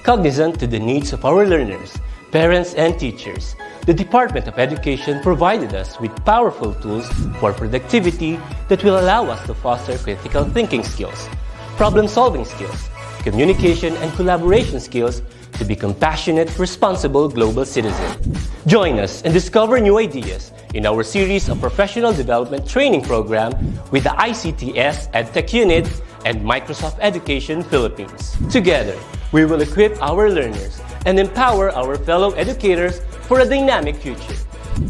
Cognizant to the needs of our learners, parents, and teachers, the Department of Education provided us with powerful tools for productivity that will allow us to foster critical thinking skills, problem-solving skills, communication and collaboration skills to be compassionate, responsible global citizens. Join us and discover new ideas in our series of professional development training program with the ICTS-EdTech unit and Microsoft Education Philippines. Together, we will equip our learners and empower our fellow educators for a dynamic future.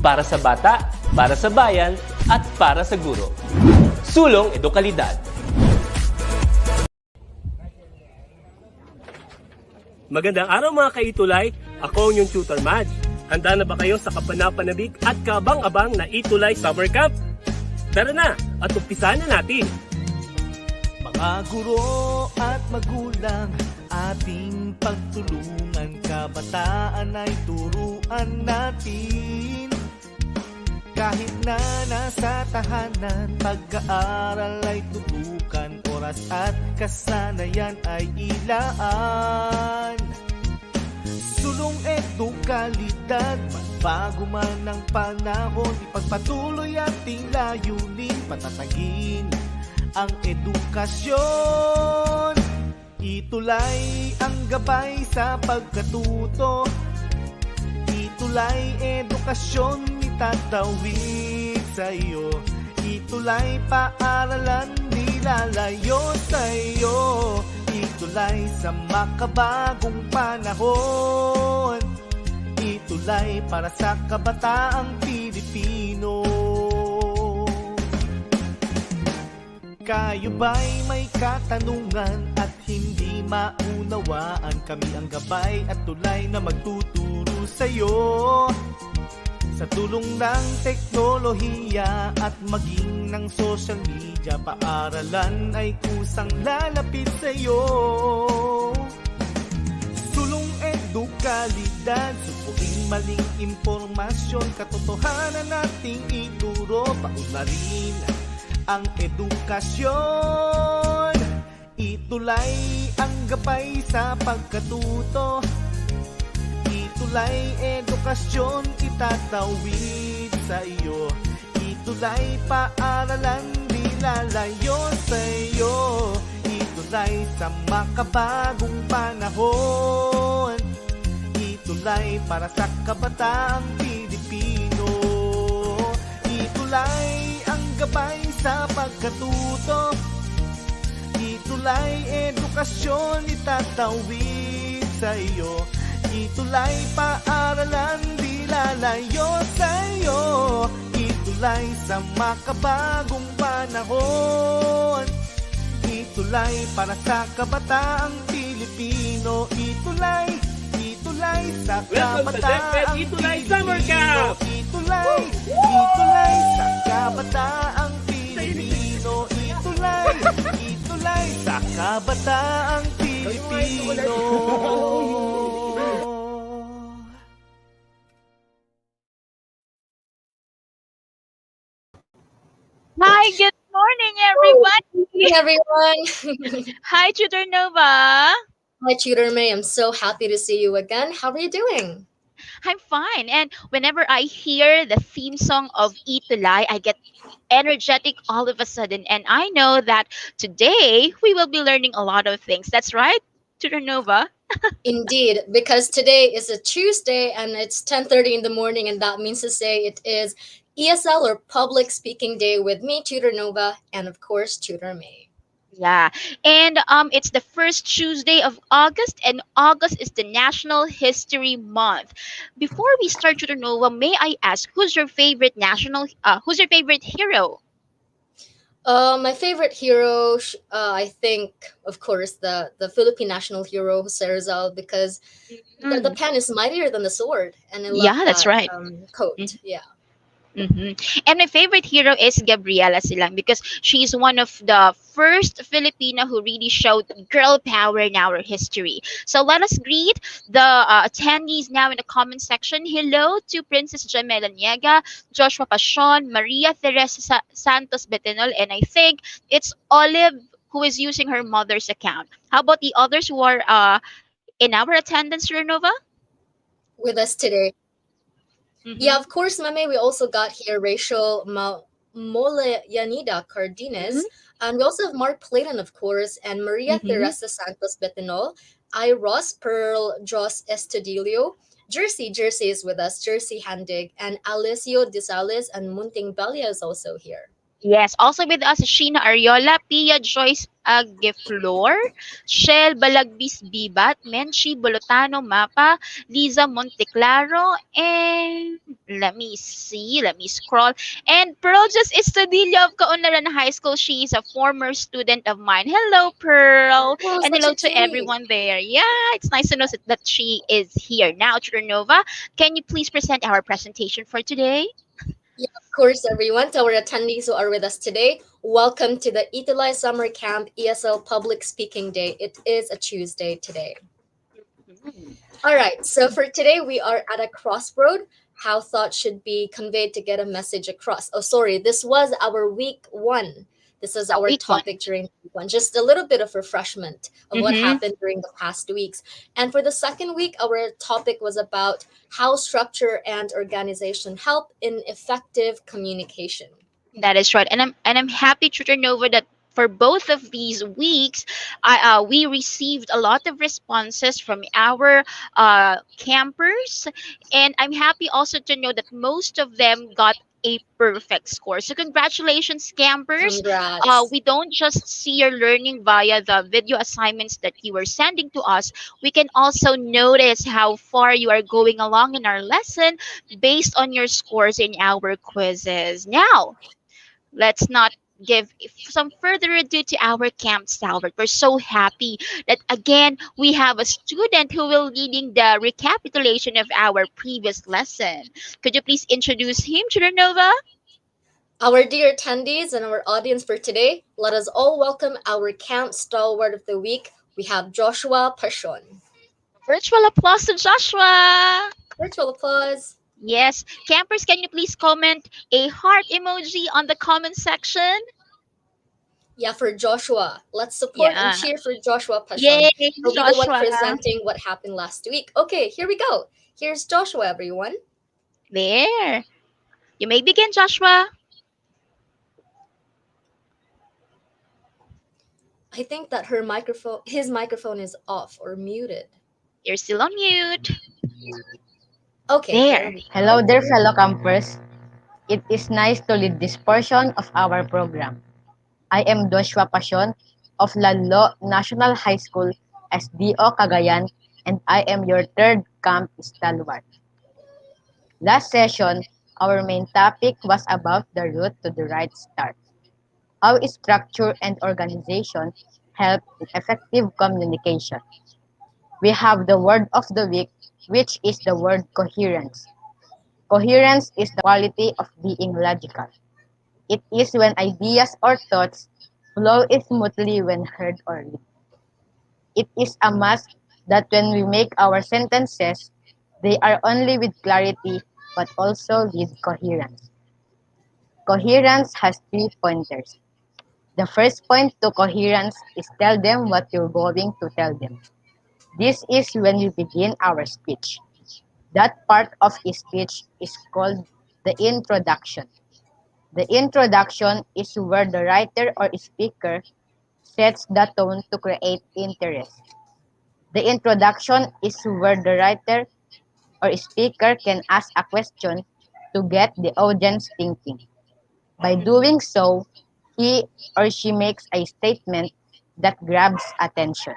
Para sa bata, para sa bayan, at para sa guro. Sulong Edukalidad. Magandang araw mga ka-ETUlay! Ako ang inyong tutor Madge. Handa na ba kayo sa kapanapanabik at kabang-abang na ETUlay Summer Camp? Tara na at umpisahan na natin! Mga guro at magulang, ating pagtulungan, kabataan ay turuan natin. Kahit na nasa tahanan, pag-aaral ay tutukan, oras at kasanayan ay ilaan. Sulong edukalidad, magbago man ang panahon, ipagpatuloy ating layunin, patatagin ang edukasyon. ETUlay ang gabay sa pagkatuto, ETUlay edukasyon itatawid sa iyo. ETUlay paaralan di lalayo sa iyo. ETUlay sa makabagong panahon, ETUlay para sa kabataang Pilipino. Kayo ba'y may katanungan at hindi maunawaan? Kami ang gabay at tulay na magtuturo sa'yo. Sa tulong ng teknolohiya at maging ng social media, paaralan ay kusang lalapit sa'yo. Sulong edukalidad, supuin maling impormasyon, katotohanan nating ituro, paunlarin ang edukasyon. ETUlay ang gabay sa pagkatuto, ETUlay edukasyon itatawid sa iyo. ETUlay paaralan di lalayo sa iyo. ETUlay sa makabagong panahon, ETUlay para sa kabataang Pilipino. ETUlay ang gabay sa pagkatuto, ETUlay edukasyon itatawid sa iyo. ETUlay paaralan di lalayo sa iyo. ETUlay sa makabagong panahon, ETUlay para sa kabataang Pilipino. ETUlay, ETUlay sa kabataang ETUlay Summer Camp! ETUlay, ETUlay sa kabataang Pilipino. ETUlay, ETUlay sa kabataang Pilipino. Hi, good morning, everybody. Hey everyone. Hi, Tutor Nova. Hi Tutor May, I'm so happy to see you again. How are you doing? I'm fine. And whenever I hear the theme song of ETUlay, I get energetic all of a sudden. And I know that today we will be learning a lot of things. That's right, Tutor Nova? Indeed, because today is a Tuesday and it's 10:30 in the morning, and that means to say it is ESL or Public Speaking Day with me, Tutor Nova, and of course, Tutor May. Yeah. And it's the first Tuesday of August, and August is the National History Month. Before we start, Tutor Nova, may I ask, who's your favorite hero? My favorite hero, I think, of course, the Philippine national hero, Jose Rizal, because the pen is mightier than the sword. And I love That's that, right. Quote, yeah. And my favorite hero is Gabriela Silang because she's one of the first Filipina who really showed girl power in our history. So let us greet the attendees now in the comment section. Hello to Princess Jamela Niega, Joshua Pasion, Maria Teresa Santos Betenol, and I think it's Olive who is using her mother's account. How about the others who are in our attendance, Renova? With us today. Yeah, Mm-hmm. of course, Mame. We also got here Rachel Moleyanida Cardenas, and we also have Mark Platon, of course, and Maria Mm-hmm. Teresa Santos Betinol, I Ross Pearl Jos Estudilio, Jersey is with us, Jersey Handig, and Alessio Disales and Munting Belia is also here. Yes, also with us, Sheena Ariola, Pia Joyce Ageflor, Shell Balagbis Bibat, Menchi Bolotano Mapa, Liza Monteclaro, and let me scroll. And Pearl just Estudillo of Kaunlaran High School. She is a former student of mine. Hello, Pearl. Oh, And such hello a to treat. everyone there. Yeah, it's nice to know that she is here. Now, Trinova, can you please present our presentation for today? Yeah, of course, everyone, to our attendees who are with us today, welcome to the ETUlay Summer Camp ESL Public Speaking Day. It is a Tuesday today. All right, so for today, we are at a crossroad. How thought should be conveyed to get a message across. Oh, sorry, this was our week one. This is The our week one. topic during week one. Just a little bit of refreshment of what Mm-hmm. happened during the past weeks. And for the second week, our topic was about how structure and organization help in effective communication. That is right, and I'm happy to turn over that for both of these weeks, we received a lot of responses from our campers, and I'm happy also to know that most of them got a perfect score. So congratulations, campers! Congrats. We don't just see your learning via the video assignments that you are sending to us. We can also notice how far you are going along in our lesson based on your scores in our quizzes. Now, let's not give some further ado to our Camp Stalwart. We're so happy that again we have a student who will leading the recapitulation of our previous lesson. Could you please introduce him, Nova? Our dear attendees and our audience for today, let us all welcome our Camp Stalwart of the Week. We have Joshua Pasion. Virtual applause to Joshua. Virtual applause. Yes, campers, can you please comment a heart emoji on the comment section? Yeah, for Joshua. Let's support and Yeah. cheer for Joshua Pasion. Yay, He'll be the one Joshua. presenting what happened last week. Okay, here we go. Here's Joshua, everyone. There. You may begin, Joshua. I think that his microphone is off or muted. You're still on mute. Okay, there There. we Hello go. there, fellow campers. It is nice to lead this portion of our program. I am Joshua Pasion of Lalo National High School, SDO Cagayan, and I am your third camp stalwart. Last session, our main topic was about the route to the right start. How structure and organization help in effective communication. We have the word of the week, which is the word coherence. Coherence is the quality of being logical. It is when ideas or thoughts flow smoothly when heard or read. It is a must that when we make our sentences, they are only with clarity but also with coherence. Coherence has 3 pointers. The first point to coherence is tell them what you're going to tell them. This is when we begin our speech. That part of a speech is called the introduction. The introduction is where the writer or speaker sets the tone to create interest. The introduction is where the writer or speaker can ask a question to get the audience thinking. By Mhm. doing so, he or she makes a statement that grabs attention.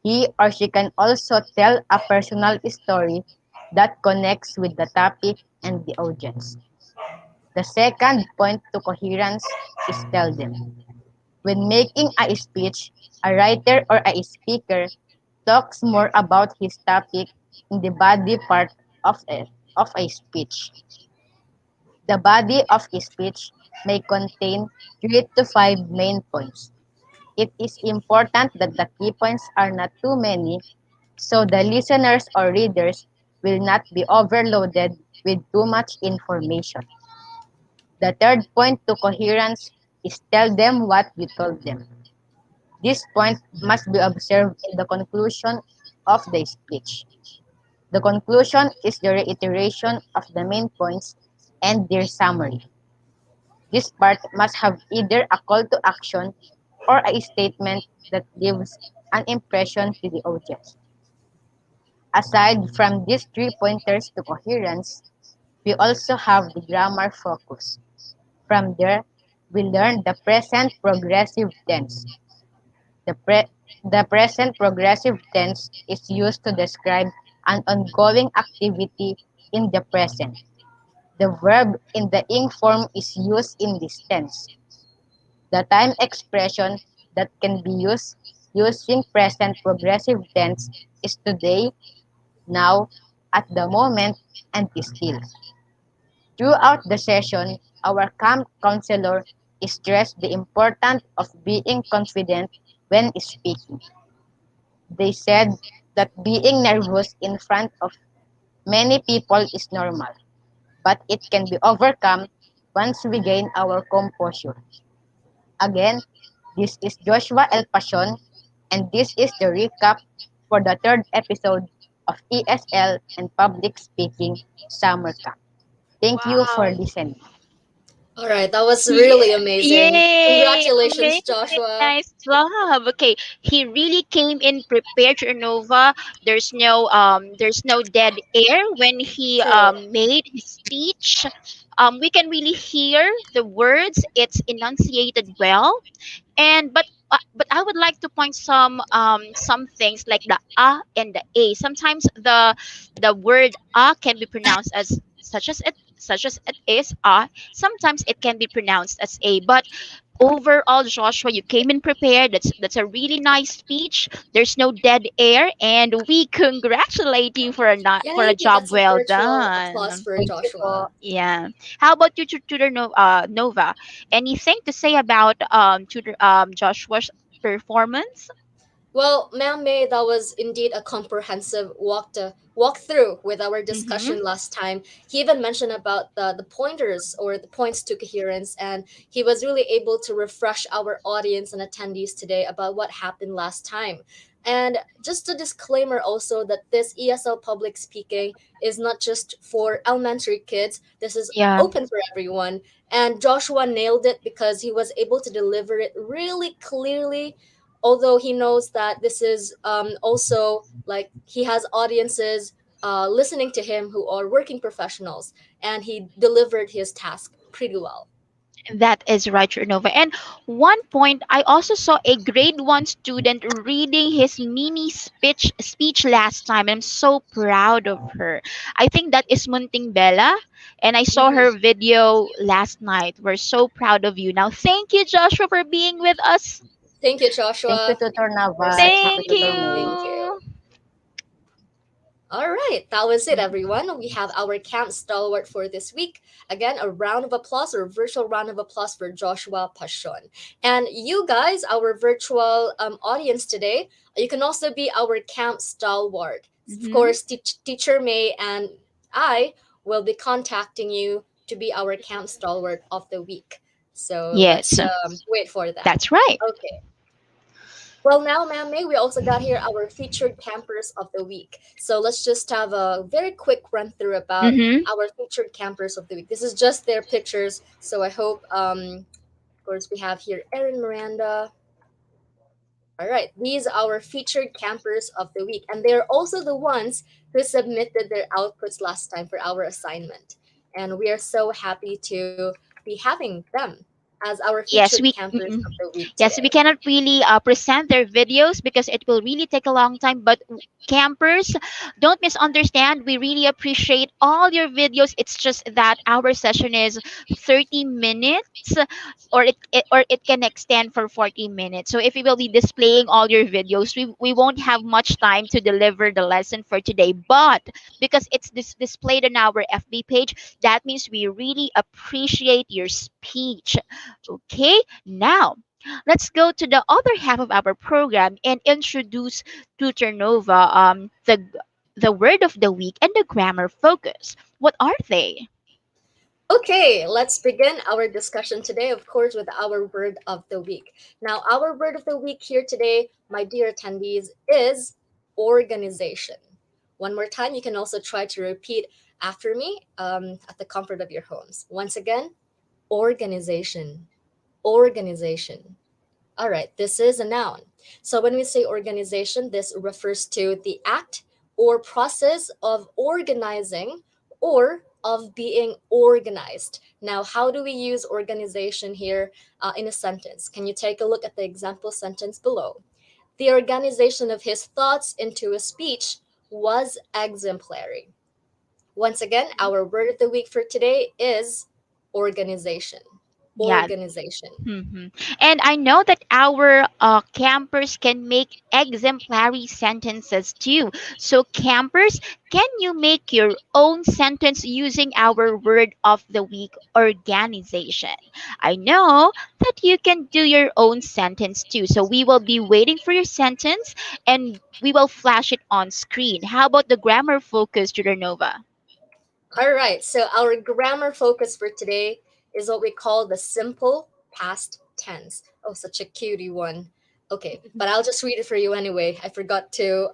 He or she can also tell a personal story that connects with the topic and the audience. The second point to coherence is tell them. When making a speech, a writer or a speaker talks more about his topic in the body part of a speech. The body of a speech may contain 3 to 5 main points. It is important that the key points are not too many so the listeners or readers will not be overloaded with too much information. The third point to coherence is tell them what you told them. This point must be observed in the conclusion of the speech. The conclusion is the reiteration of the main points and their summary. This part must have either a call to action or a statement that gives an impression to the audience. Aside from these three pointers to coherence, we also have the grammar focus. From there, we learn the present progressive tense. The, pre- the present progressive tense is used to describe an ongoing activity in the present. The verb in the ing form is used in this tense. The time expression that can be used using present progressive tense is today, now, at the moment, and still. Throughout the session, our camp counselor stressed the importance of being confident when speaking. They said that being nervous in front of many people is normal, but it can be overcome once we gain our composure. Again, this is Joshua El Pasion, and this is the recap for the third episode of ESL and Public Speaking Summer Camp. Thank you for Wow. listening. All right, that was really Yeah. amazing. Yay! Congratulations, Amazing. Joshua. Nice job. Okay. He really came in prepared, Nova. There's no dead air when he True. made his speech. We can really hear the words. It's enunciated well. But I would like to point some things like the and the a. Sometimes the word can be pronounced as such as it is sometimes it can be pronounced as a. But overall, Joshua, you came in prepared. That's a really nice speech. There's no dead air, and we congratulate you for a Yay, job that's a well virtual applause done. for Thank you Joshua. po. Yeah. How about you, Nova? Anything to say about Joshua's performance? Well, Ma'am May, that was indeed a comprehensive walkthrough with our Mm-hmm. discussion last time. He even mentioned about the pointers or the points to coherence, and he was really able to refresh our audience and attendees today about what happened last time. And just a disclaimer also that this ESL public speaking is not just for elementary kids. This is Yeah. open for everyone. And Joshua nailed it because he was able to deliver it really clearly, although he knows that this is also like he has audiences listening to him who are working professionals, and he delivered his task pretty well. That is right, Nova. And one point, I also saw a grade one student reading his mini speech last time. I'm so proud of her. I think that is Munting Bella, and I saw Mhm. her video last night. We're so proud of you. Now, thank you, Joshua, for being with us. Thank you, Thank you, Joshua. Tutor We're Nava. so Thank you, Thank happy. Tutor May. Thank you. you. All right, that was it, everyone. We have our camp stalwart for this week. Again, a round of applause or virtual round of applause for Joshua Pasion. And you guys, our virtual audience today, you can also be our camp stalwart. Of Mhm. course, Teacher May and I will be contacting you to be our camp stalwart of the week. So let's Yes, wait for that. that's right. Okay. Well, now, Ma'am May, we also got here our featured campers of the week. So let's just have a very quick run through about Mm-hmm. our featured campers of the week. This is just their pictures, so I hope, of course, we have here Erin Miranda. All right, these are our featured campers of the week, and they're also the ones who submitted their outputs last time for our assignment. And we are so happy to be having them as our Yes, featured we campers mhm. of the week Yes, we today. cannot really present their videos because it will really take a long time. But campers, don't misunderstand. We really appreciate all your videos. It's just that our session is 30 minutes, or it can extend for 40 minutes. So if we will be displaying all your videos, we won't have much time to deliver the lesson for today. But because it's displayed on our FB page, that means we really appreciate your speech. Okay, now let's go to the other half of our program and introduce Tutor Nova, the word of the week and the grammar focus. What are they? Okay, let's begin our discussion today, of course, with our word of the week. Now, our word of the week here today, my dear attendees, is organization. One more time, you can also try to repeat after me at the comfort of your homes. Once again, organization, organization. All right, this is a noun. So when we say organization, this refers to the act or process of organizing or of being organized. Now, how do we use organization here in a sentence? Can you take a look at the example sentence below? The organization of his thoughts into a speech was exemplary. Once again, our word of the week for today is organization. Yeah. Organization. And I know that our campers can make exemplary sentences too. So, campers, can you make your own sentence using our word of the week, organization? I know that you can do your own sentence too. So, we will be waiting for your sentence and we will flash it on screen. How about the grammar focus, Nova? All right, so our grammar focus for today is what we call the simple past tense. Oh, such a cutie one. Okay, but I'll just read it for you anyway. I forgot to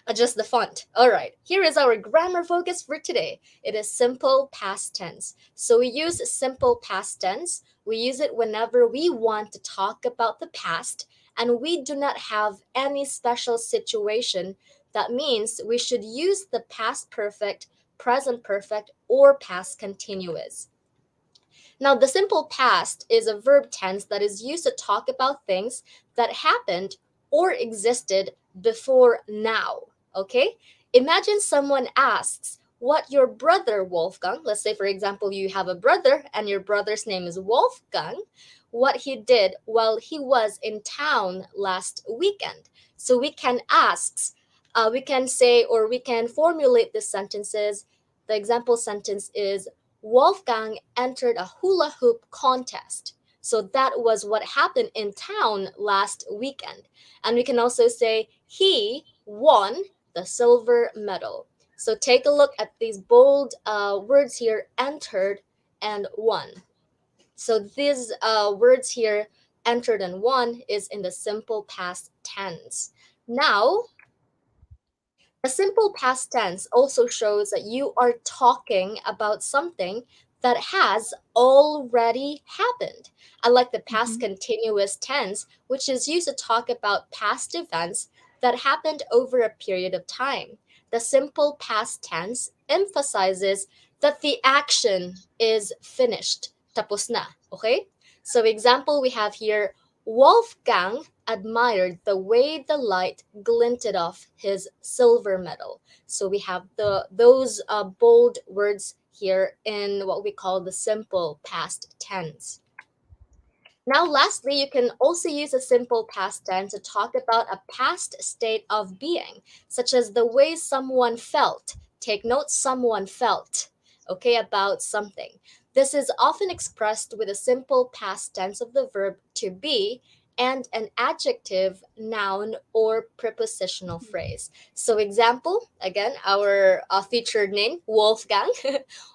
adjust the font. All right, here is our grammar focus for today. It is simple past tense. So we use simple past tense. We use it whenever we want to talk about the past and we do not have any special situation. That means we should use the past perfect, present perfect, or past continuous. Now, the simple past is a verb tense that is used to talk about things that happened or existed before now. Okay? Imagine someone asks what your brother Wolfgang, let's say for example, you have a brother and your brother's name is Wolfgang, what he did while he was in town last weekend. So we can ask, we can say, or we can formulate the sentences. The example sentence is Wolfgang entered a hula hoop contest. So that was what happened in town last weekend. And we can also say he won the silver medal. So take a look at these bold words here, entered and won. So these words here, entered and won, is in the simple past tense. Now, a simple past tense also shows that you are talking about something that has already happened. Unlike the past continuous tense, which is used to talk about past events that happened over a period of time. The simple past tense emphasizes that the action is finished. Tapos na, okay? So example we have here, Wolfgang admired the way the light glinted off his silver medal. So we have those bold words here in what we call the simple past tense. Now, lastly, you can also use a simple past tense to talk about a past state of being, such as the way someone felt. Take note, someone felt, okay, about something. This is often expressed with a simple past tense of the verb to be and an adjective, noun, or prepositional phrase. So, example, again, our featured name, Wolfgang.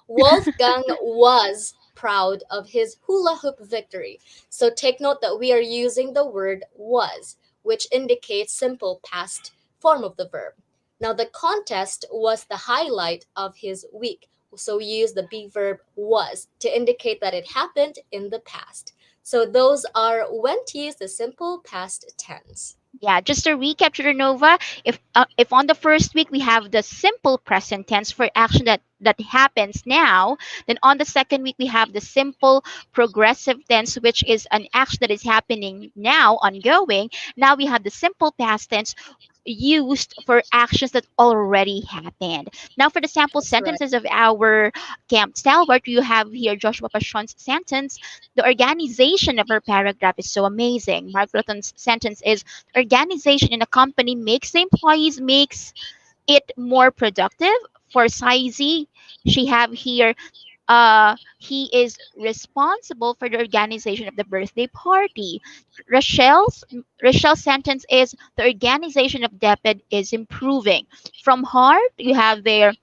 Wolfgang was proud of his hula hoop victory. So, take note that we are using the word was, which indicates simple past form of the verb. Now, the contest was the highlight of his week. So we use the be verb was to indicate that it happened in the past. So those are when to use the simple past tense. Yeah, just to recap, Nova, if on the first week we have the simple present tense for action that happens now, then on the second week we have the simple progressive tense, which is an action that is happening now, ongoing. Now we have the simple past tense used for actions that already happened. Now, for the sample That's right. sentences of our Camp Stalwart, you have here Joshua Pasion's sentence. The organization of our paragraph is so amazing. Mark Rutton's sentence is organization in a company makes the employees makes it more productive. For Saizi, she have here he is responsible for the organization of the birthday party. Rachel's sentence is the organization of DepEd is improving. From Heart, you have there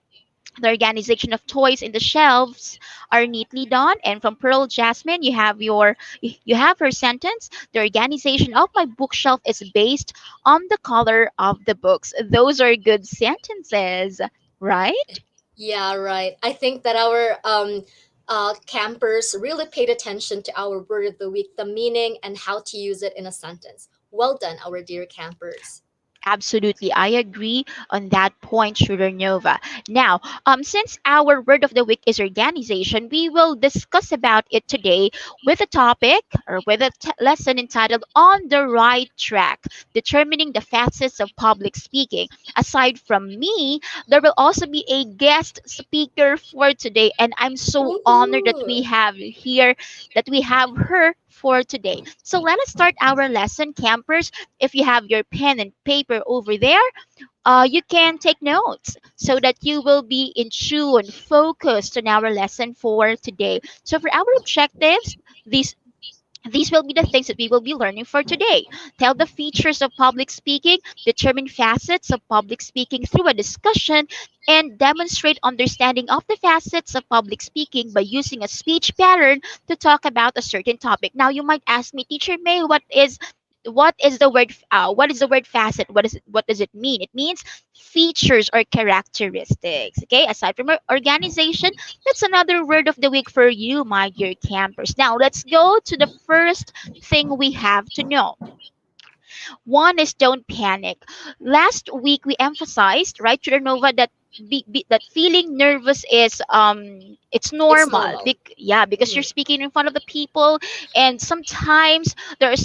The organization of toys in the shelves are neatly done. And from Pearl Jasmine, you have her sentence. The organization of my bookshelf is based on the color of the books. Those are good sentences, right? Yeah, right. I think that our campers really paid attention to our word of the week, the meaning, and how to use it in a sentence. Well done, our dear campers. Absolutely, I agree on that point, Sugar Nova. Now, since our word of the week is organization, we will discuss about it today with a topic or with a lesson entitled "On the Right Track: Determining the Facets of Public Speaking." Aside from me, there will also be a guest speaker for today, and I'm so honored that Woohoo! we have her for today. So let us start our lesson, campers. If you have your pen and paper over there, you can take notes so that you will be in tune, focused on our lesson for today. So for our objectives, these will be the things that we will be learning for today. Tell the features of public speaking, determine facets of public speaking through a discussion, and demonstrate understanding of the facets of public speaking by using a speech pattern to talk about a certain topic. Now, you might ask me, Teacher May, what is the word facet? What does it mean? It means features or characteristics. Okay, aside from our organization, that's another word of the week for you, my dear campers. Now, let's go to the first thing we have to know. One is don't panic. Last week we emphasized, right, Churanova, that that feeling nervous is it's It's normal. normal. Yeah, because you're Mhm. speaking in front of the people, and sometimes there are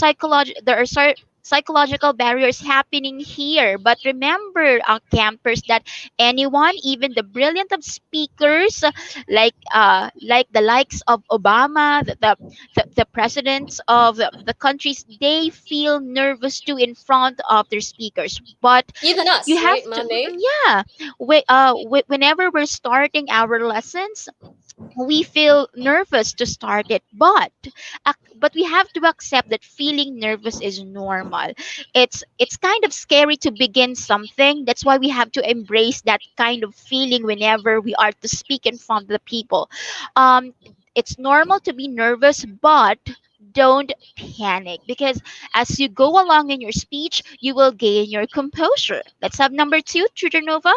psychological barriers happening here. But remember, campers, that anyone, even the brilliant of speakers, like the likes of Obama, the presidents of the countries, they feel nervous too in front of their speakers. But Even you us, have right, to, Mame? yeah. Whenever we're starting our lessons, we feel nervous to start it, but we have to accept that feeling nervous is normal. It's kind of scary to begin something. That's why we have to embrace that kind of feeling whenever we are to speak in front of the people. um it's normal to be nervous, but don't panic, because as you go along in your speech, you will gain your composure. Let's have number two, Trudernova.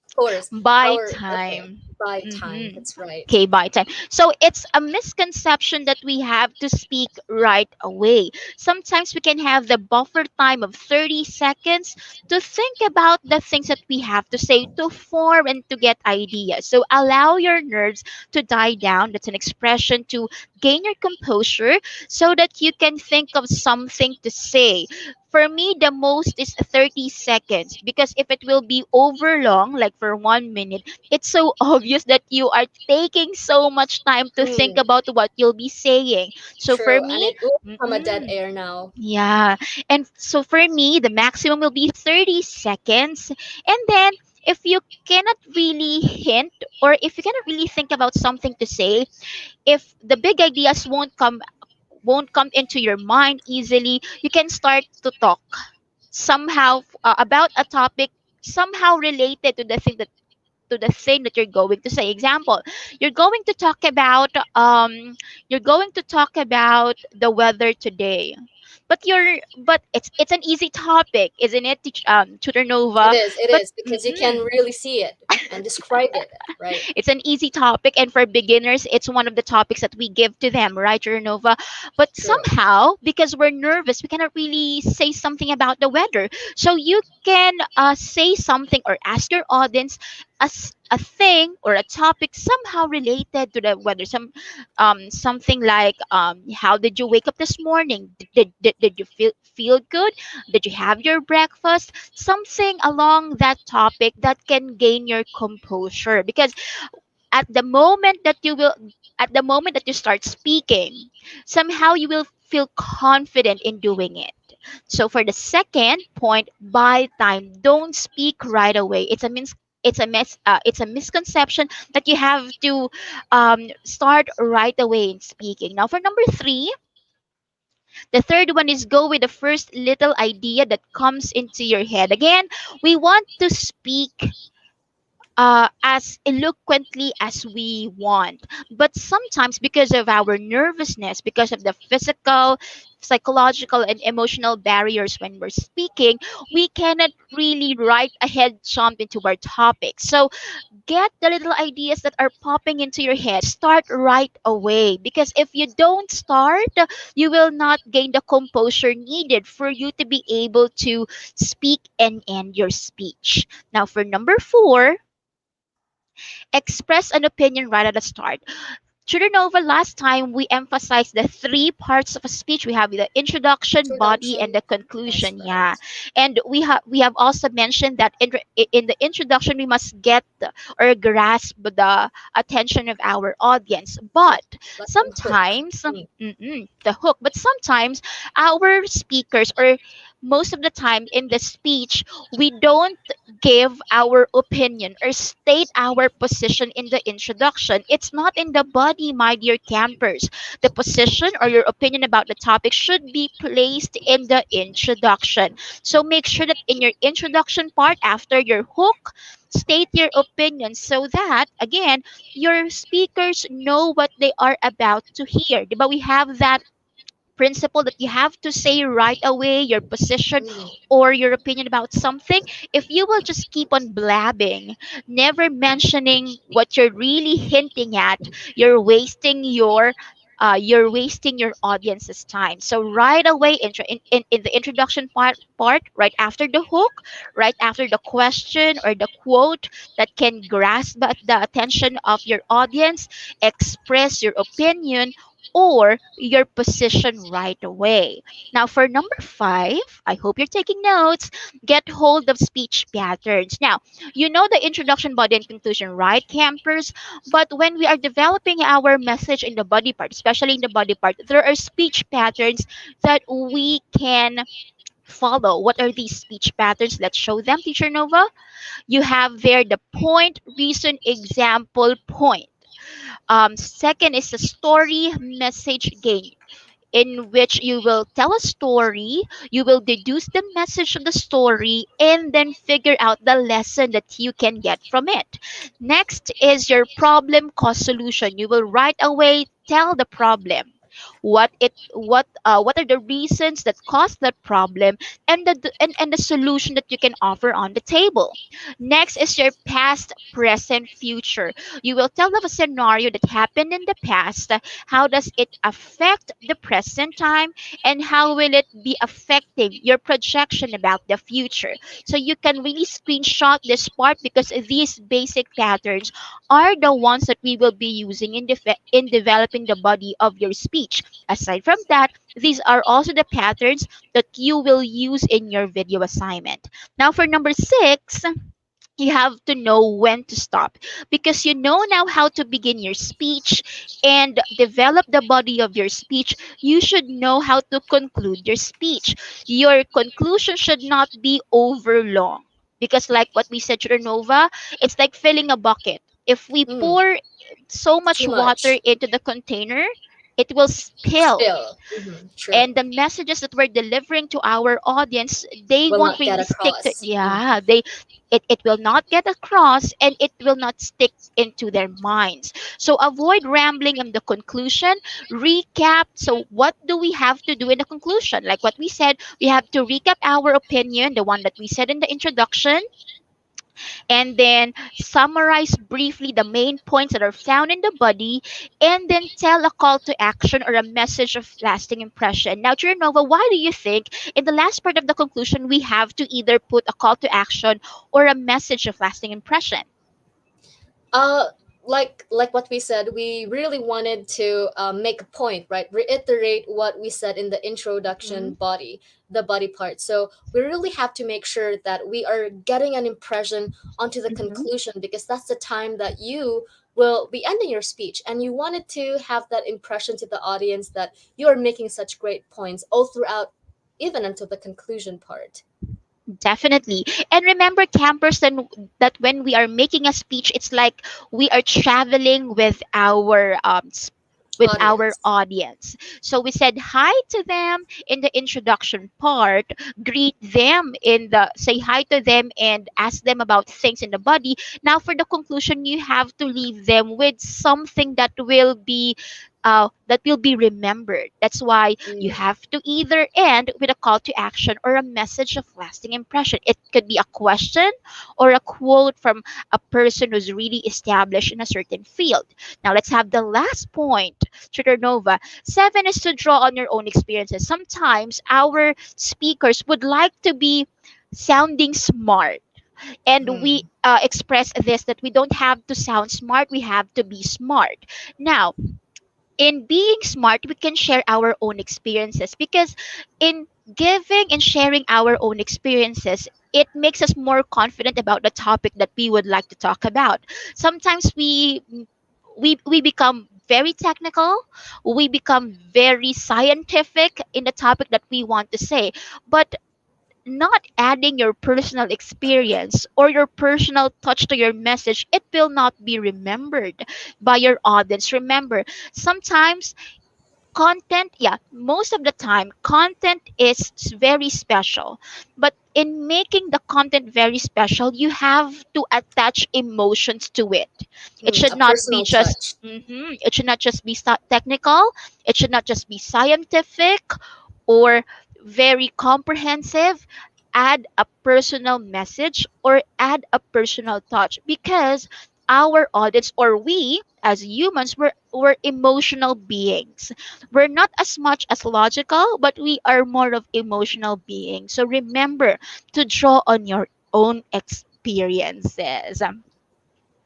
Of course. By Our okay. time. By time. Mm-hmm. That's right. Okay, by time. So it's a misconception that we have to speak right away. Sometimes we can have the buffer time of 30 seconds to think about the things that we have to say, to form and to get ideas. So allow your nerves to die down. That's an expression to gain your composure so that you can think of something to say. For me, the most is 30 seconds, because if it will be over long, like for 1 minute, it's so obvious that you are taking so much time to think Mm, about what you'll be saying. So for true. And me, it will become a dead mm-mm, air now. yeah. And so for me, the maximum will be 30 seconds. And then if you cannot really hint, or if you cannot really think about something to say, if the big ideas won't come into your mind easily, you can start to talk somehow about a topic somehow related to the thing that you're going to say. Example, you're going to talk about the weather today. But it's an easy topic, isn't it, Tutor It Nova? is. It But is because you can mm-mm. really see it and describe it, right? It's an easy topic, and for beginners, it's one of the topics that we give to them, right, Renova? But True. somehow, because we're nervous, we cannot really say something about the weather. So you can say something or ask your audience a thing or a topic somehow related to the weather. Something like, how did you wake up this morning? Did you feel good? Did you have your breakfast? Something along that topic that can gain your composure, because at the moment that you will at the moment that you start speaking, somehow you will feel confident in doing it. So for the second point, by time, don't speak right away. It's a misconception that you have to start right away in speaking. Now for number three, the third one is go with the first little idea that comes into your head. Again, we want to speak as eloquently as we want. But sometimes, because of our nervousness, because of the physical, psychological, and emotional barriers when we're speaking, we cannot really right ahead jump into our topic. So get the little ideas that are popping into your head. Start right away. Because if you don't start, you will not gain the composure needed for you to be able to speak and end your speech. Now, for number four, express an opinion right at the start. Churinova, last time we emphasized the three parts of a speech. We have the introduction, body, and Introduction. the That's conclusion. Yeah, right. and we have also mentioned that in the introduction we must or grasp the attention of our audience. Yeah. But Let them hook. sometimes the hook. But sometimes our speakers, or most of the time in the speech, we don't give our opinion or state our position in the introduction. It's not in the body, my dear campers. The position or your opinion about the topic should be placed in the introduction. So make sure that in your introduction part, after your hook, state your opinion so that, again, your speakers know what they are about to hear. But we have that principle that you have to say right away your position Mm. or your opinion about something. If you will just keep on blabbing, never mentioning what you're really hinting at, you're wasting your audience's time. So right away, in the introduction part, right after the hook, right after the question or the quote that can grasp the attention of your audience, express your opinion or your position right away. Now, for number five, I hope you're taking notes. Get hold of speech patterns. Now, you know the introduction, body, and conclusion, right, campers? But when we are developing our message in the body part, especially in the body part, there are speech patterns that we can follow. What are these speech patterns? Let's show them, Teacher Nova. You have there the point, reason, example, point. Second is the story message gain, in which you will tell a story, you will deduce the message of the story, and then figure out the lesson that you can get from it. Next is your problem cause solution. You will right away tell the problem. What are the reasons that cause that problem, and the solution that you can offer on the table. Next is your past, present, future. You will tell of a scenario that happened in the past. How does it affect the present time, and how will it be affecting your projection about the future? So you can really screenshot this part, because these basic patterns are the ones that we will be using in developing the body of your speech. Aside from that, these are also the patterns that you will use in your video assignment. Now, for number six, you have to know when to stop, because you know now how to begin your speech and develop the body of your speech. You should know how to conclude your speech. Your conclusion should not be over long, because like what we said, Nova, it's like filling a bucket. If we Mm. pour so much Too water much. into the container, it will spill, Spill. True. and the messages that we're delivering to our audience, they Will won't not get really stick to, across. yeah, it will not get across, and it will not stick into their minds. So avoid rambling in the conclusion. Recap. So what do we have to do in the conclusion? Like what we said, we have to recap our opinion, the one that we said in the introduction, and then summarize briefly the main points that are found in the body, and then tell a call to action or a message of lasting impression. Now, Nova, why do you think in the last part of the conclusion we have to either put a call to action or a message of lasting impression? uh like what we said, we really wanted to make a point, right? Reiterate what we said in the introduction Mhm. body, the body part. So we really have to make sure that we are getting an impression onto the Mhm. conclusion, because that's the time that you will be ending your speech, and you wanted to have that impression to the audience that you are making such great points all throughout, even until the conclusion part. Definitely. And remember, campers, that when we are making a speech, it's like we are traveling with our with our Audience. audience. So we said hi to them in the introduction part, greet them in the say hi to them and ask them about things in the body. Now for the conclusion, you have to leave them with something that will be remembered. That's why you Mm, have to either end with a call to action or a message of lasting impression. It could be a question or a quote from a person who's really established in a certain field. Now let's have the last point, Nova. 7 is to draw on your own experiences. Sometimes our speakers would like to be sounding smart, and we mm. express this that we don't have to sound smart, we have to be smart. Now in being smart, we can share our own experiences, because in giving and sharing our own experiences, it makes us more confident about the topic that we would like to talk about. Sometimes we become very technical, we become very scientific in the topic that we want to say, but not adding your personal experience or your personal touch to your message, it will not be remembered by your audience. Remember, sometimes content, yeah, most of the time content is very special, but in making the content very special, you have to attach emotions to it. It Mm, should a not be personal just touch. it should not just be technical, it should not just be scientific or very comprehensive. Add a personal message or add a personal touch, because our audience, or we as humans, we're emotional beings. We're not as much as logical, but we are more of emotional beings. So remember to draw on your own experiences.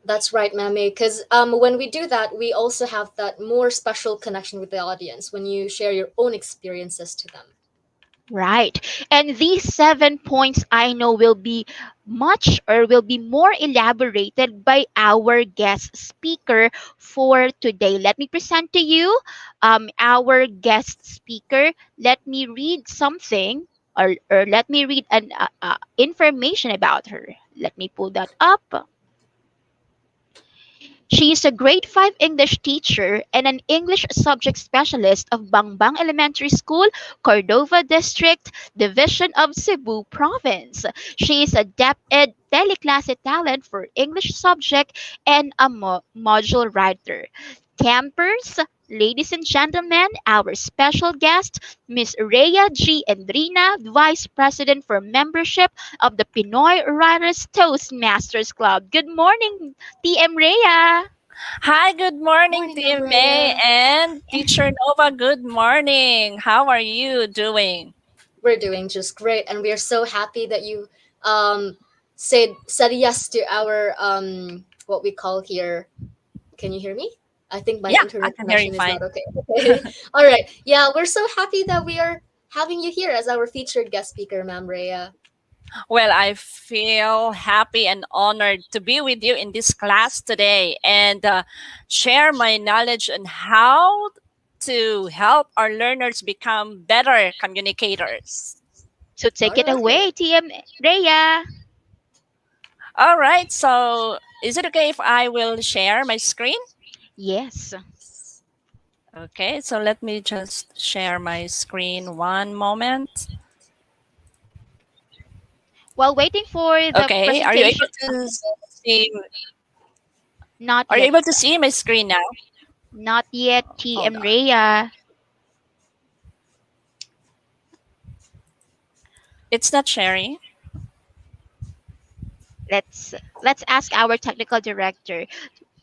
That's right, Mami. Because when we do that, we also have that more special connection with the audience when you share your own experiences to them. Right. And these 7 points I know will be will be more elaborated by our guest speaker for today. Let me present to you our guest speaker. Let me read something, or let me read an information about her. Let me pull that up. She is a grade 5 English teacher and an English subject specialist of Bangbang Elementary School, Cordova District, Division of Cebu Province. She is a DepEd teleklase talent for English subject and a module writer. Campers, ladies and gentlemen, our special guest, Miss Rhea G. Endrina, Vice President for Membership of the Pinoy Writers Toastmasters Club. Good morning, TM Rhea. Hi, good morning, Morning, Ma'am Team May Rhea. and Teacher Nova. Good morning. How are you doing? We're doing just great, and we are so happy that you um, said yes to our what we call here. Can you hear me? I think my Yeah, I internet can hear you connection is not fine. okay. Okay. All right. Yeah, we're so happy that we are having you here as our featured guest speaker, Ma'am Rhea. Well, I feel happy and honored to be with you in this class today and share my knowledge on how to help our learners become better communicators. So take All it right. away, TM Rhea. All right, so is it okay if I will share my screen? Yes. Okay, so let me just share my screen one moment. While waiting for the Okay, are you presentation, able to see not Are you yet, able to see my screen now? not yet, Hold TM on. Rhea. It's not sharing. Let's let's ask our technical director.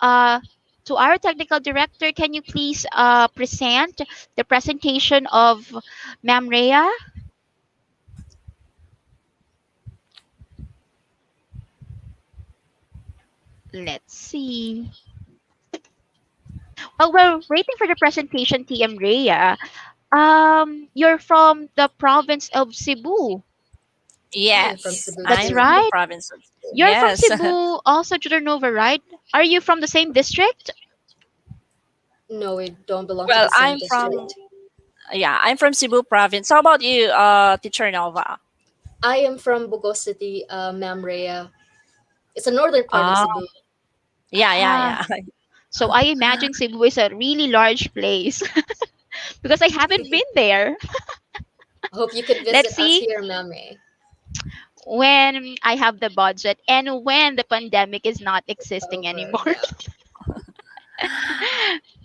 Uh, to our technical director, can you please present the presentation of Ma'am Rhea? Let's see. While we're waiting for the presentation, TM Rhea, you're from the province of Cebu. I am from Yes, Cebu That's I'm too. from the right. province of Cebu. You're from Yes. Cebu, also Nova, right? Are you from the same district? No, we don't belong to Well, the same district. I'm from Cebu province. How about you, Teacher Nova? I am from Bugos City, Ma'am Rhea. It's a northern part of Ah, Cebu. yeah, yeah, Ah, yeah. So I imagine Cebu is a really large place because I haven't been there. Hope you could Let's visit us see here, Mame. when I have the budget and when the pandemic is not existing Over, anymore. yeah.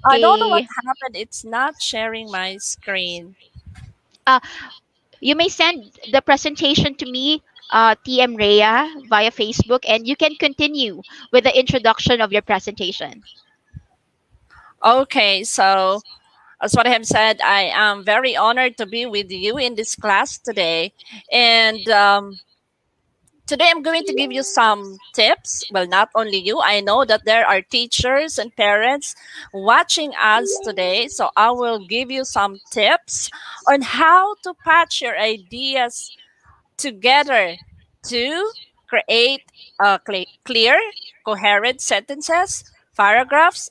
I don't know what Okay. happened. It's not sharing my screen. Uh, you may send the presentation to me, TM Rhea, via Facebook, and you can continue with the introduction of your presentation. Okay, so as what I have said, I am very honored to be with you in this class today. And today I'm going to give you some tips. Well, not only you, I know that there are teachers and parents watching us today. So I will give you some tips on how to patch your ideas together to create clear, coherent sentences, paragraphs,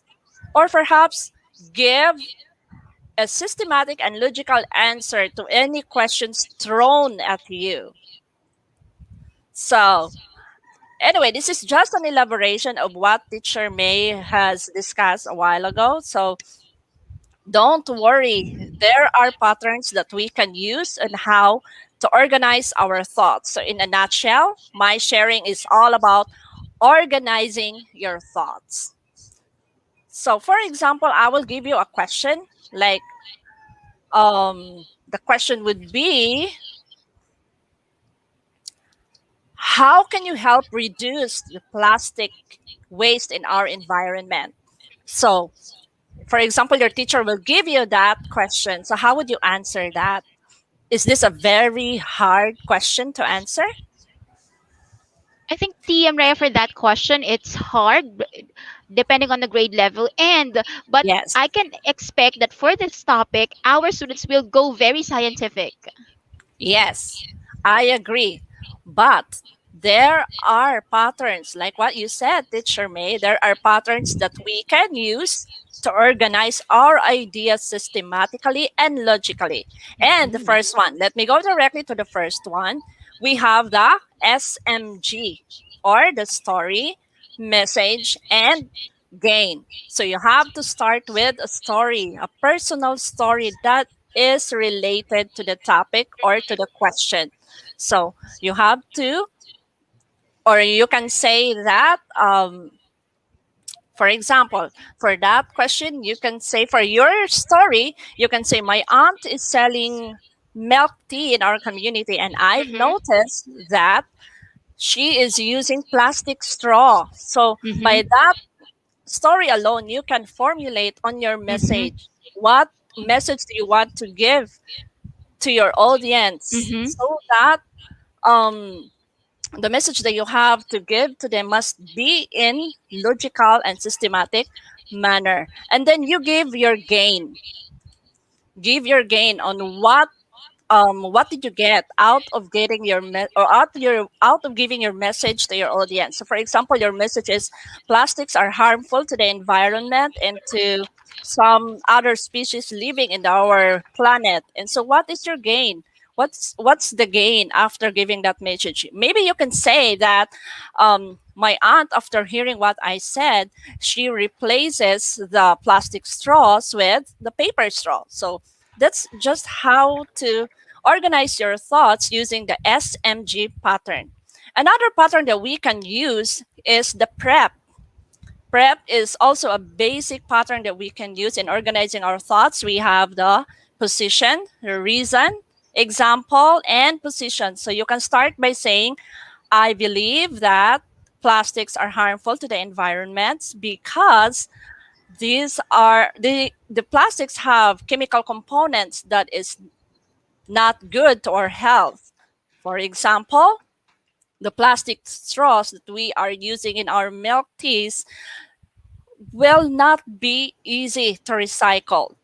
or perhaps give a systematic and logical answer to any questions thrown at you. So, anyway, this is just an elaboration of what Teacher May has discussed a while ago. So, don't worry. There are patterns that we can use on how to organize our thoughts. So, in a nutshell, my sharing is all about organizing your thoughts. So, for example, I will give you a question like the question would be, how can you help reduce the plastic waste in our environment? So, for example, your teacher will give you that question. So, how would you answer that? Is this a very hard question to answer? I think TM Rhea, for that question, it's hard depending on the grade level, and but Yes. I can expect that for this topic, our students will go very scientific. Yes, I agree. But there are patterns, like what you said, Teacher May, there are patterns that we can use to organize our ideas systematically and logically. And the Mhm. first one, let me go directly to the first one. We have the SMG, or the story, message, and gain. So you have to start with a story, a personal story that is related to the topic or to the question. So you have to, or you can say that, for example, for that question, you can say, for your story, you can say, my aunt is selling milk tea in our community, and I've Mhm. noticed that she is using plastic straw. So by Mhm. that story alone, you can formulate on your Mhm. message what message do you want to give to your audience, Mhm. so that um the message that you have to give to them must be in logical and systematic manner. And then you give your gain on what did you get out of getting your out of giving your message to your audience. So for example, your message is plastics are harmful to the environment and to some other species living in our planet. And so what is your gain? What's the gain after giving that message? Maybe you can say that my aunt, after hearing what I said, she replaces the plastic straws with the paper straw. So that's just how to organize your thoughts using the SMG pattern. Another pattern that we can use is the PrEP. PrEP is also a basic pattern that we can use in organizing our thoughts. We have the position, the reason, example, and position. So you can start by saying, I believe that plastics are harmful to the environment because the plastics have chemical components that is not good to our health. For example, the plastic straws that we are using in our milk teas will not be easy to recycle.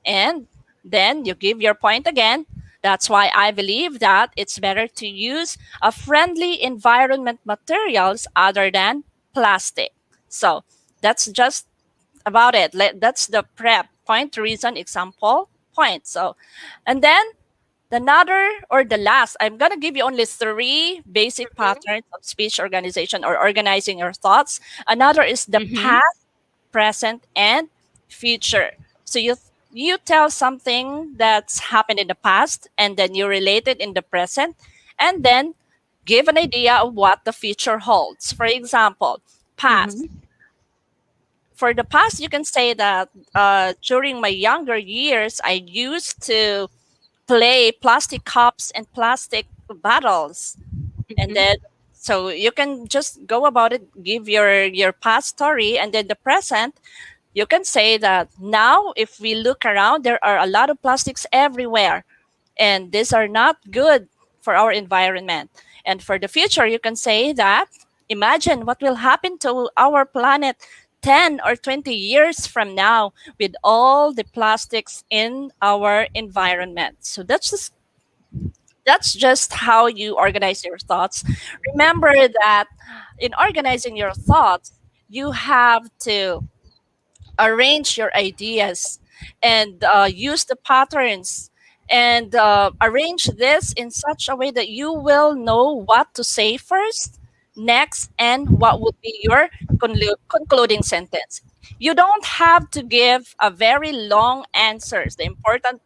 And then you give your point again. That's why I believe that it's better to use a friendly environment materials other than plastic. So that's just about it. That's the prep point, reason, example, point. So, and then another or the last, I'm going to give you only three basic patterns of speech organization or organizing your thoughts. Another is the Mhm. path, present, and future. So you tell something that's happened in the past, and then you relate it in the present, and then give an idea of what the future holds. For example, past. Mm-hmm. For the past, you can say that during my younger years, I used to play plastic cups and plastic bottles, and Mm-hmm. then so you can just go about it, give your past story, and then the present, you can say that now if we look around, there are a lot of plastics everywhere, and these are not good for our environment. And for the future, you can say that imagine what will happen to our planet 10 or 20 years from now with all the plastics in our environment. So that's just how you organize your thoughts. Remember that in organizing your thoughts, you have to arrange your ideas and use the patterns and arrange this in such a way that you will know what to say first, next, and what would be your concluding sentence. You don't have to give a very long answers. The importance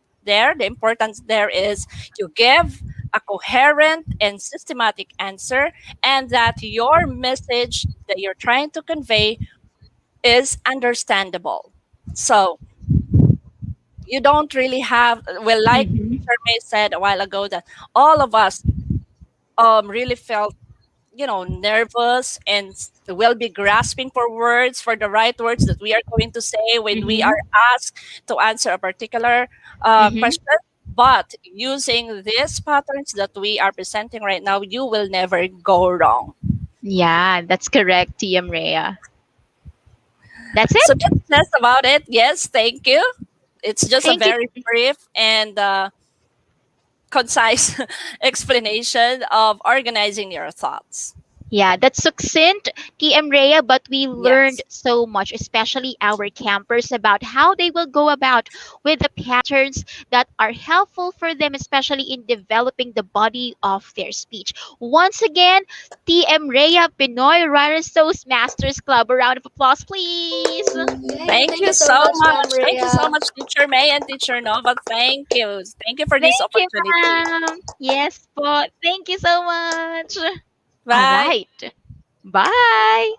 there is you give a coherent and systematic answer, and that your message that you're trying to convey is understandable. So you don't really have, well, like Mm-hmm. Teacher May said a while ago, that all of us really felt, nervous and will be grasping for words, for the right words that we are going to say when we are Mm-hmm. asked to answer a particular Mm-hmm. question. But using these patterns that we are presenting right now, you will never go wrong. Yeah, that's correct, TM Rhea. That's So it. that's just about it. Yes, thank you. It's just a Thank you. very brief and concise explanation of organizing your thoughts. Yeah, that's succinct, TM Rhea, but we learned Yes. so much, especially our campers, about how they will go about with the patterns that are helpful for them, especially in developing the body of their speech. Once again, TM Rhea, Pinoy Writers Toastmasters Club. A round of applause, please. Yay! Thank Thank you you so so much, Ma'am much. Thank you so Maria. much, Teacher May and Teacher Nova. Thank you. Thank you for this Thank you, opportunity. ma'am. Yes po. Thank you so much. All Bye. right. Bye.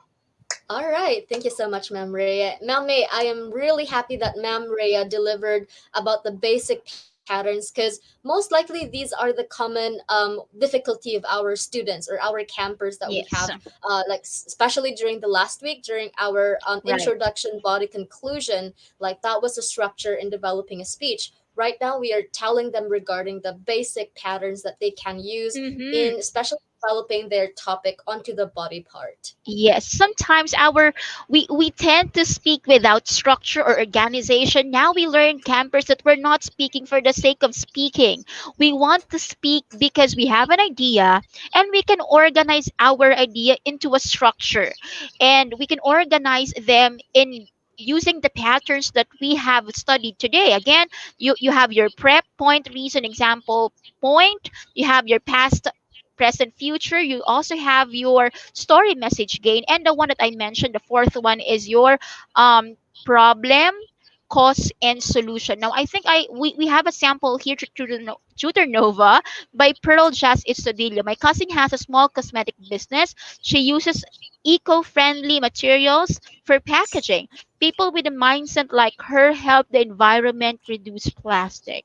All right, thank you so much, Ma'am Rhea. Ma'am May, I am really happy that Ma'am Rhea delivered about the basic patterns because most likely these are the common difficulty of our students or our campers that we have, Yes. especially during the last week during our Right. introduction body conclusion. Like that was the structure in developing a speech. Right now, we are telling them regarding the basic patterns that they can use Mm-hmm. in especially developing their topic onto the body part. Yes, sometimes we tend to speak without structure or organization. Now we learn campers that we're not speaking for the sake of speaking. We want to speak because we have an idea and we can organize our idea into a structure. And we can organize them in using the patterns that we have studied today. Again, you have your prep, point, reason, example, point. You have your past, present, future. You also have your story, message, gain, and the one that I mentioned, the fourth one, is your problem, cause, and solution. Now I think we have a sample here to Tutor Nova by Pearl Jazz Estudillo. My cousin has a small cosmetic business. She uses eco-friendly materials for packaging. People with a mindset like her help the environment reduce plastic.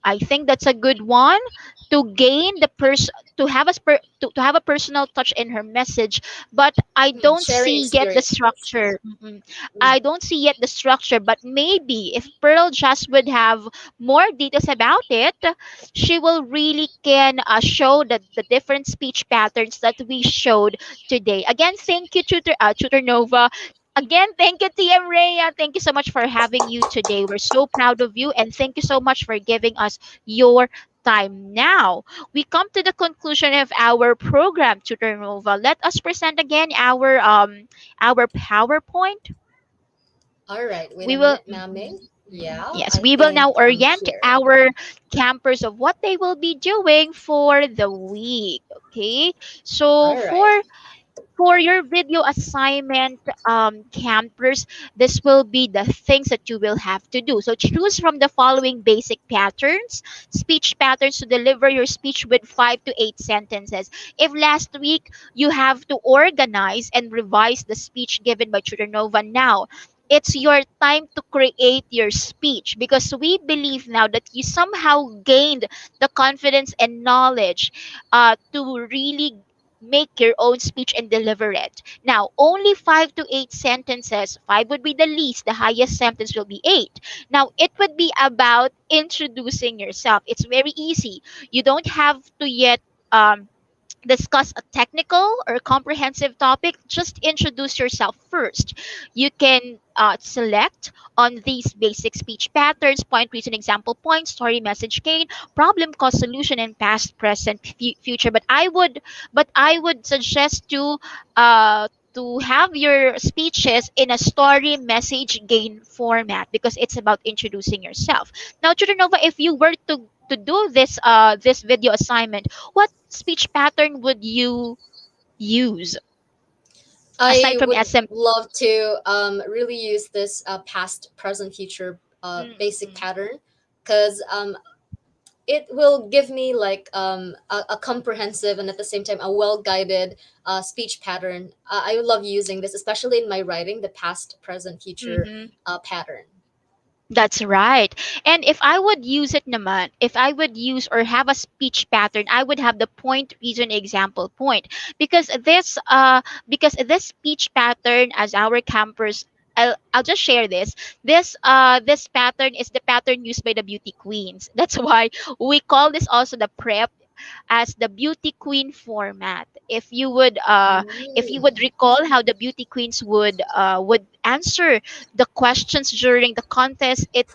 I think that's a good one to gain the to have to have a personal touch in her message, but I don't Sharing see yet the experiences. structure. I don't see yet the structure, but maybe if Pearl just would have more details about it, she will really can show the different speech patterns that we showed today. Again, thank you, Tutor Nova. Again, thank you, TM Rhea. Thank you so much for having you today. We're so proud of you, and thank you so much for giving us your time. Now, we come to the conclusion of our program, Tutor Nova. Let us present again our PowerPoint. All right, wait We a will minute, Mame. Yeah, yes, I we will now think I'm orient here. our campers of what they will be doing for the week. Okay. So All right. For your video assignment, campers, this will be the things that you will have to do. So choose from the following basic patterns, speech patterns to deliver your speech with 5 to 8 sentences. If last week you have to organize and revise the speech given by Tutor Nova, now it's your time to create your speech, because we believe now that you somehow gained the confidence and knowledge to really make your own speech and deliver it. Now, only 5 to 8 sentences. Five would be the least, the highest sentence will be eight. Now, it would be about introducing yourself. It's very easy. You don't have to yet discuss a technical or comprehensive topic. Just introduce yourself first. You can select on these basic speech patterns: point, reason, example, point, story, message, gain, problem, cause, solution, and past, present, future. But I would suggest to have your speeches in a story, message, gain format, because it's about introducing yourself. Now, Nova, if you were to do this video assignment, what speech pattern would you use aside I from would SM? love to really use this past, present, future basic Mm-mm. pattern, because it will give me like a comprehensive and at the same time a well guided speech pattern. I love using this, especially in my writing, the past, present, future Mm-hmm. pattern. That's right. And if I would use it naman, if I would use or have a speech pattern, I would have the point, reason, example, point. Because this speech pattern, as our campers, I'll just share this. This pattern is the pattern used by the beauty queens. That's why we call this also the prep as the beauty queen format. If you would Mm. recall how the beauty queens would answer the questions during the contest, it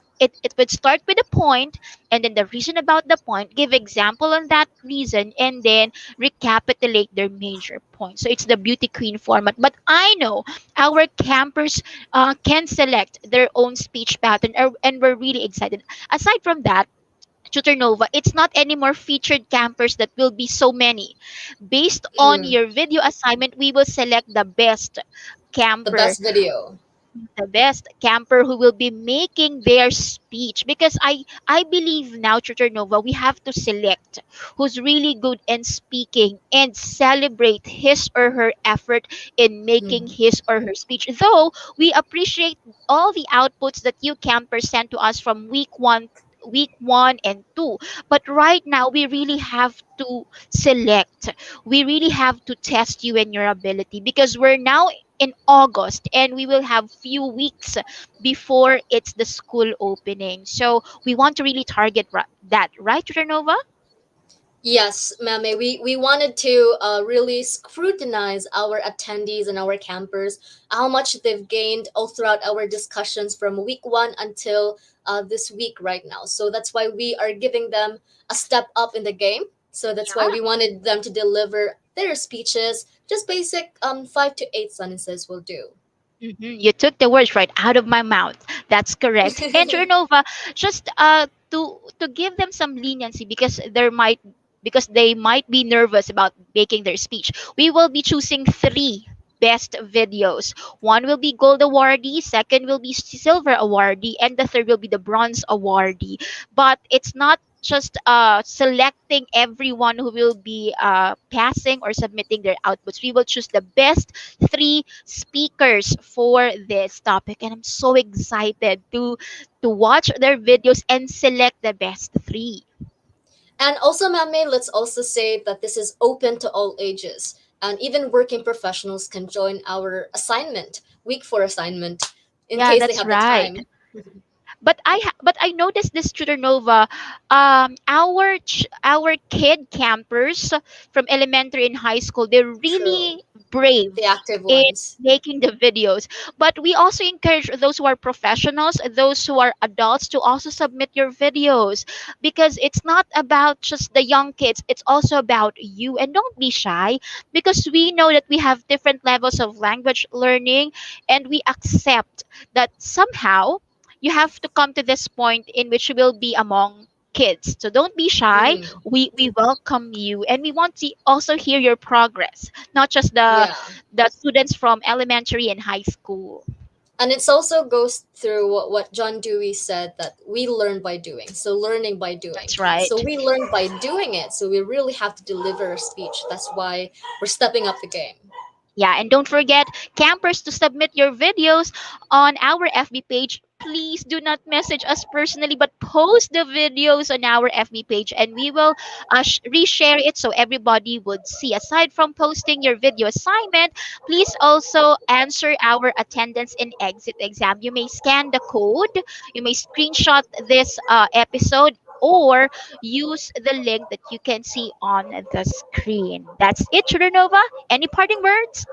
would start with a point, and then the reason about the point, give example on that reason, and then recapitulate their major points. So it's the beauty queen format. But I know our campers can select their own speech pattern, and we're really excited. Aside from that, Tutor Nova, it's not anymore featured campers that will be so many. Based on Mm. your video assignment, we will select The camper, best video. the best camper who will be making their speech. Because I believe now, Tutor Nova, we have to select who's really good in speaking and celebrate his or her effort in making Mm. his or her speech. Though we appreciate all the outputs that you campers sent to us from week one and two, but right now we really have to select, we really have to test you and your ability, because we're now in August and we will have few weeks before it's the school opening. So we want to really target that, right, Renova? Yes, Mame, we wanted to really scrutinize our attendees and our campers, how much they've gained all throughout our discussions from week one until this week right now. So that's why we are giving them a step up in the game. So that's why Yeah. we wanted them to deliver their speeches. Just basic 5 to 8 sentences will do. You took the words right out of my mouth. That's correct. And Renova, just to give them some leniency, because they might be nervous about making their speech. We will be choosing three best videos. One will be gold awardee, second will be silver awardee, and the third will be the bronze awardee. But it's not just selecting everyone who will be passing or submitting their outputs. We will choose the best three speakers for this topic, and I'm so excited to watch their videos and select the best three. And also, Mame, let's also say that this is open to all ages. And even working professionals can join our assignment, week four assignment, in Yeah, case they that's have the right. time. But I noticed this, Tutor Nova. Our kid campers from elementary and high school, they're True. really brave The active in ones. making the videos. But we also encourage those who are professionals, those who are adults, to also submit your videos, because it's not about just the young kids. It's also about you. And don't be shy, because we know that we have different levels of language learning, and we accept that somehow you have to come to this point in which you will be among kids. So don't be shy. Mhm. We welcome you, and we want to also hear your progress, not just the Yeah. students from elementary and high school. And it's also goes through what John Dewey said, that we learn by doing. So learning by doing. That's right. So we learn by doing it. So we really have to deliver a speech. That's why we're stepping up the game. Yeah, and don't forget, campers, to submit your videos on our FB page. Please do not message us personally, but post the videos on our FB page, and we will reshare it so everybody would see. Aside from posting your video assignment, please also answer our attendance and exit exam. You may scan the code, you may screenshot this episode, or use the link that you can see on the screen. That's it, Nova. Any parting words?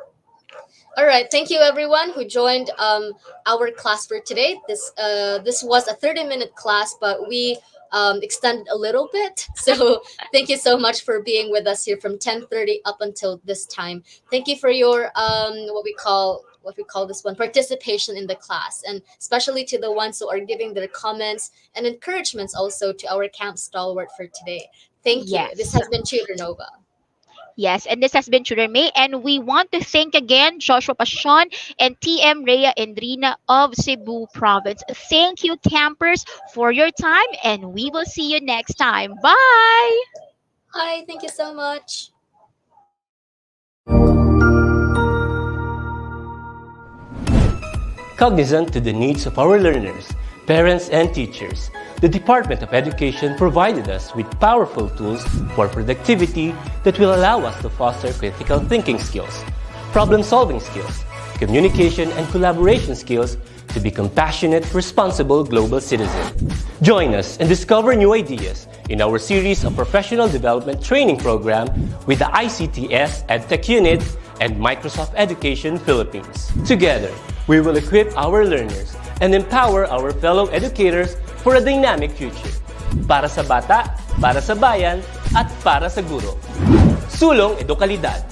All right, thank you everyone who joined our class for today. This was a 30-minute class, but we extended a little bit. So thank you so much for being with us here from 10:30 up until this time. Thank you for your what we call this one, participation in the class, and especially to the ones who are giving their comments and encouragements also to our Camp Stalwart for today. Thank you. Yes. This has been Tutor Nova. Yes, and this has been Tutor May, and we want to thank again Joshua Pasion and TM Rhea Endrina of Cebu Province. Thank you, campers, for your time, and we will see you next time. Bye! Hi, thank you so much. Cognizant to the needs of our learners, parents, and teachers, the Department of Education provided us with powerful tools for productivity that will allow us to foster critical thinking skills, problem-solving skills, communication and collaboration skills to be compassionate, responsible global citizens. Join us and discover new ideas in our series of professional development training program with the ICTS-EdTech unit and Microsoft Education Philippines. Together, we will equip our learners and empower our fellow educators for a dynamic future. Para sa bata, para sa bayan, at para sa guro. Sulong Edukalidad.